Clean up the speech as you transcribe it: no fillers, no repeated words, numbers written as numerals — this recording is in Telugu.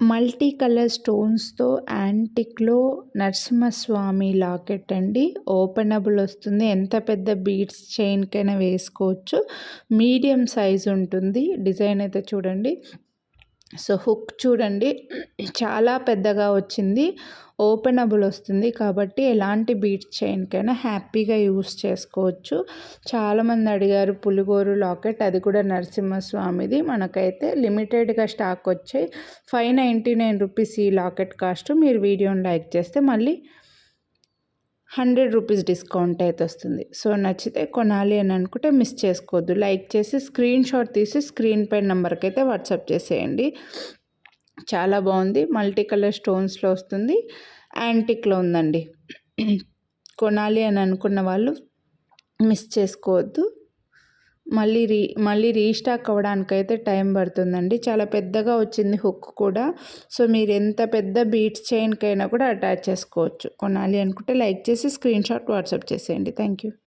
మల్టీ కలర్ స్టోన్స్‌తో యాంటిక్‌లో నరసింహస్వామి లాకెట్ అండి. ఓపెనబుల్ వస్తుంది. ఎంత పెద్ద బీడ్స్ చైన్‌కైనా వేసుకోవచ్చు. మీడియం సైజ్ ఉంటుంది. డిజైన్ అయితే చూడండి. సో హుక్ చూడండి చాలా పెద్దగా వచ్చింది. ఓపెనబుల్ వస్తుంది కాబట్టి ఎలాంటి బీడ్స్ చైన్‌కైనా హ్యాపీగా యూస్ చేసుకోవచ్చు. చాలామంది అడిగారు పులిగోరు లాకెట్, అది కూడా నరసింహస్వామిది. మనకైతే లిమిటెడ్‌గా స్టాక్ వచ్చాయి. 599 రూపీస్ ఈ లాకెట్ కాస్ట్. మీరు వీడియోని లైక్ చేస్తే మళ్ళీ 100 రూపీస్ డిస్కౌంట్ అయితే వస్తుంది. సో నచ్చితే కొనాలి అని అనుకుంటే మిస్ చేసుకోవద్దు. లైక్ చేసి స్క్రీన్ షాట్ తీసి స్క్రీన్ పై నెంబర్కి అయితే వాట్సాప్ చేసేయండి. చాలా బాగుంది. మల్టీ కలర్ స్టోన్స్లో వస్తుంది. యాంటిక్లో ఉందండి. కొనాలి అని అనుకున్న వాళ్ళు మిస్ చేసుకోవద్దు. మళ్ళీ రీస్టాక్ అవ్వడానికైతే టైం పడుతుందండి. చాలా పెద్దగా వచ్చింది హుక్ కూడా. సో మీరు ఎంత పెద్ద బీడ్స్ చైన్కైనా కూడా అటాచ్ చేసుకోవచ్చు. కొనాలి అనుకుంటే లైక్ చేసి స్క్రీన్ షాట్ వాట్సాప్ చేసేయండి. Thank you.